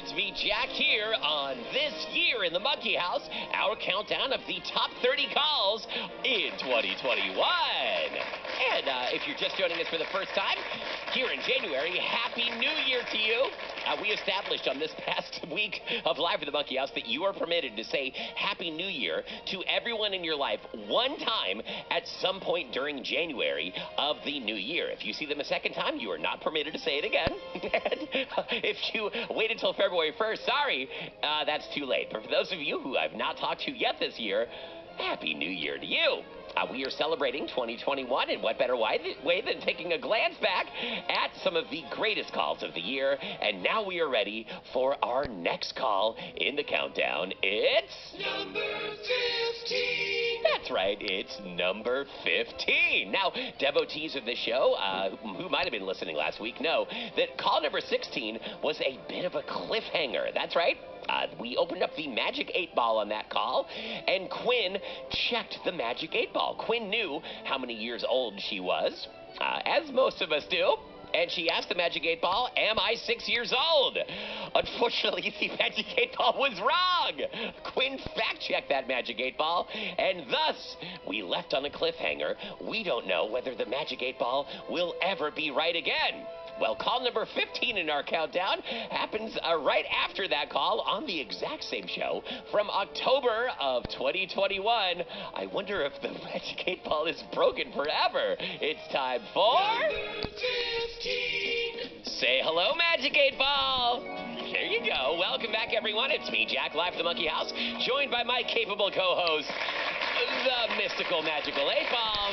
It's me, Jack, here on This Year in the Monkey House, our countdown of the top 30 calls in 2021. And if you're just joining us for the first time, here in January, Happy New Year to you. We established on this past week of Live in the Monkey House that you are permitted to say Happy New Year to everyone in your life one time at some point during January of the new year. If you see them a second time, you are not permitted to say it again. If you wait until February 1st, sorry, that's too late. But for those of you who I've not talked to yet this year, Happy New Year to you. We are celebrating 2021, and what better way than taking a glance back at some of the greatest calls of the year. And now we are ready for our next call in the countdown. It's number 15. That's right, it's number 15. Now, devotees of the show who might have been listening last week know that call number 16 was a bit of a cliffhanger. That's right. We opened up the Magic 8 Ball on that call, and Quinn checked the Magic 8 Ball. Quinn knew how many years old she was, as most of us do, and she asked the Magic 8 Ball, am I 6 years old? Unfortunately, the Magic 8 Ball was wrong. Quinn fact-checked that Magic 8 Ball, and thus, we left on a cliffhanger. We don't know whether the Magic 8 Ball will ever be right again. Well, call number 15 in our countdown happens right after that call on the exact same show from October of 2021. I wonder if the Magic 8 Ball is broken forever. It's time for... Number 15. Say hello, Magic 8 Ball. There you go. Welcome back, everyone. It's me, Jack, live from the Monkey House, joined by my capable co-host, the mystical, magical 8 Ball.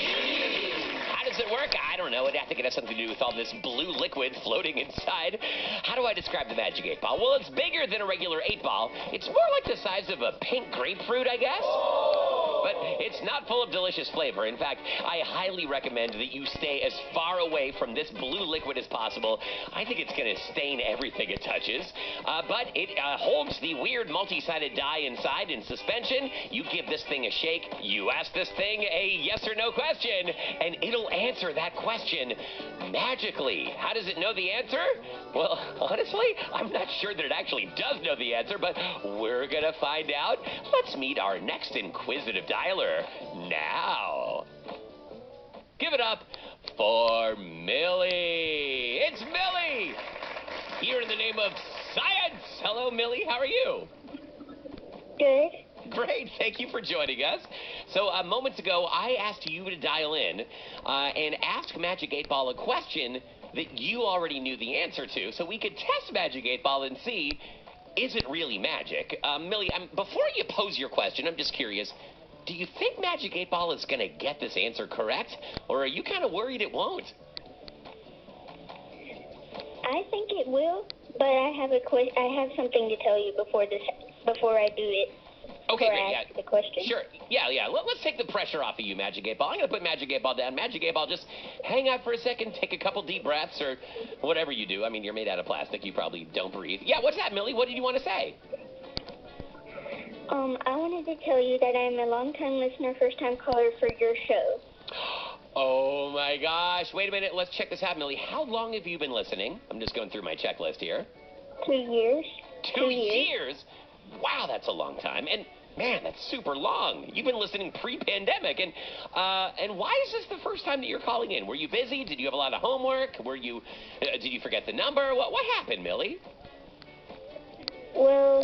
How does it work? I don't know. I think it has something to do with all this blue liquid floating inside. How do I describe the Magic 8 Ball? Well, it's bigger than a regular 8 Ball. It's more like the size of a pink grapefruit, I guess. But it's not full of delicious flavor. In fact, I highly recommend that you stay as far away from this blue liquid as possible. I think it's going to stain everything it touches. But it holds the weird multi-sided die inside in suspension. You give this thing a shake. You ask this thing a yes or no question, and it'll answer that question magically. How does it know the answer? Well, honestly, I'm not sure that it actually does know the answer, but we're going to find out. Let's meet our next inquisitive dialer now. Give it up for Millie. It's Millie! Here in the name of science. Hello, Millie. How are you? Good. Great. Thank you for joining us. So, moments ago, I asked you to dial in and ask Magic 8 Ball a question that you already knew the answer to, so we could test Magic 8 Ball and see, is it really magic? Millie, before you pose your question, I'm just curious, do you think Magic 8 Ball is going to get this answer correct, or are you kind of worried it won't? I think it will, but I have something to tell you before I do it. Okay, great, yeah. The question. Sure, yeah. Let's take the pressure off of you, Magic 8 Ball. I'm going to put Magic 8 Ball down. Magic 8 Ball, just hang out for a second, take a couple deep breaths, or whatever you do. I mean, you're made out of plastic. You probably don't breathe. Yeah, what's that, Millie? What did you want to say? I wanted to tell you that I'm a long-time listener, first-time caller for your show. Oh, my gosh. Wait a minute. Let's check this out, Millie. How long have you been listening? I'm just going through my checklist here. 2 years. 2 years? Wow, that's a long time. And, man, that's super long. You've been listening pre-pandemic. And why is this the first time that you're calling in? Were you busy? Did you have a lot of homework? Did you forget the number? What happened, Millie? Well,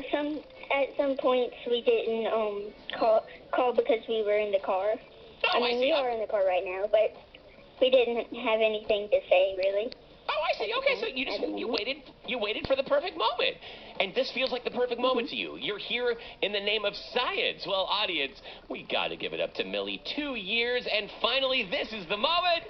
at some points we didn't call because we were in the car. Oh, I see. We are in the car right now, but we didn't have anything to say, really. Oh, I see. Okay, so you waited for the perfect moment. And this feels like the perfect moment to you. You're here in the name of science. Well, audience, we got to give it up to Millie. 2 years, and finally, this is the moment.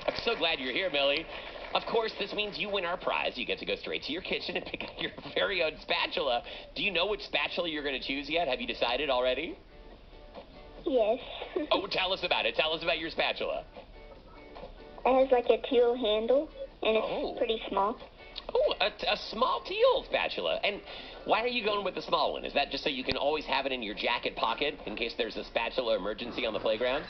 I'm so glad you're here, Millie. Of course, this means you win our prize. You get to go straight to your kitchen and pick up your very own spatula. Do you know which spatula you're going to choose yet? Have you decided already? Yes. Oh, tell us about it. Tell us about your spatula. It has like a teal handle, and it's pretty small. Oh, a small teal spatula. And why are you going with the small one? Is that just so you can always have it in your jacket pocket in case there's a spatula emergency on the playground?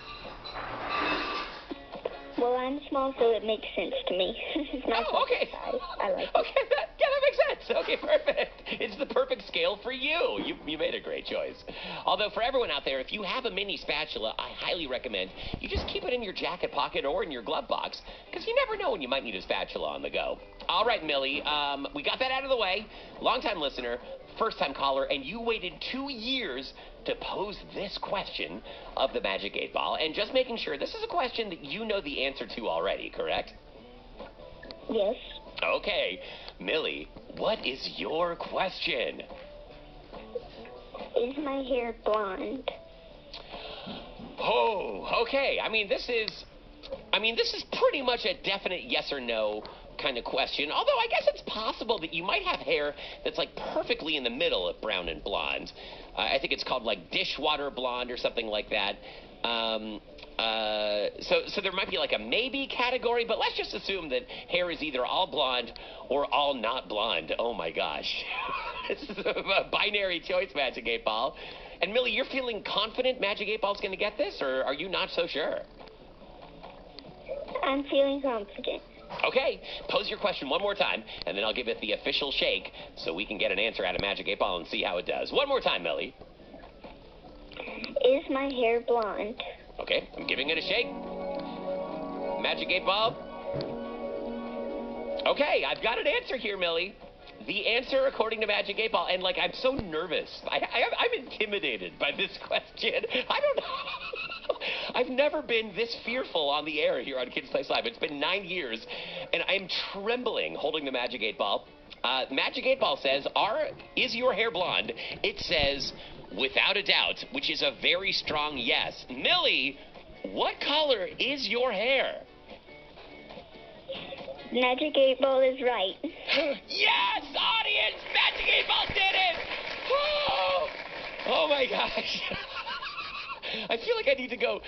Well, I'm small, so it makes sense to me. It's my Okay. size. I like it. Okay, that makes sense. Okay, perfect. It's the perfect scale for you. You made a great choice. Although for everyone out there, if you have a mini spatula, I highly recommend you just keep it in your jacket pocket or in your glove box, because you never know when you might need a spatula on the go. All right, Millie, we got that out of the way. Long-time listener, first-time caller, and you waited 2 years to pose this question of the Magic 8 Ball. And just making sure, this is a question that you know the answer to already, correct? Yes. Okay, Millie, what is your question? Is my hair blonde? Oh, okay. I mean, this is pretty much a definite yes or no kind of question. Although I guess it's possible that you might have hair that's like perfectly in the middle of brown and blonde. I think it's called like dishwater blonde or something like that. So there might be like a maybe category, but let's just assume that hair is either all blonde or all not blonde. Oh my gosh. This is a binary choice, Magic 8 Ball. And Millie, you're feeling confident Magic 8 Ball's going to get this, or are you not so sure? I'm feeling confident. Okay, pose your question one more time, and then I'll give it the official shake so we can get an answer out of Magic 8 Ball and see how it does. One more time, Millie. Is my hair blonde? Okay, I'm giving it a shake. Magic 8 Ball. Okay, I've got an answer here, Millie. The answer, according to Magic 8 Ball, and like I'm so nervous. I'm intimidated by this question. I don't know. I've never been this fearful on the air here on Kids Place Live. It's been 9 years, and I'm trembling holding the Magic 8 Ball. Magic 8 Ball says, is your hair blonde? It says, without a doubt, which is a very strong yes. Millie, what color is your hair? Magic 8 Ball is right. Yes, audience! Magic 8 Ball did it! Oh my gosh. I feel like I need to go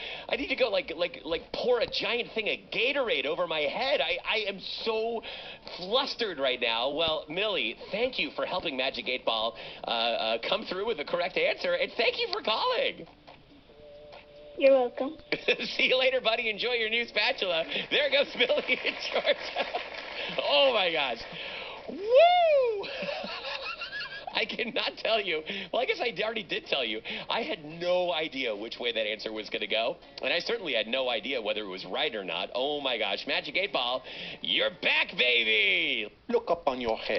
like pour a giant thing of Gatorade over my head. I am so flustered right now. Well, Millie, thank you for helping Magic 8 Ball come through with the correct answer, and thank you for calling. You're welcome. See you later, buddy. Enjoy your new spatula. There goes Millie in Georgia. Oh my gosh. Woo! I cannot tell you. Well, I guess I already did tell you. I had no idea which way that answer was going to go. And I certainly had no idea whether it was right or not. Oh, my gosh. Magic 8 Ball, you're back, baby. Look up on your head.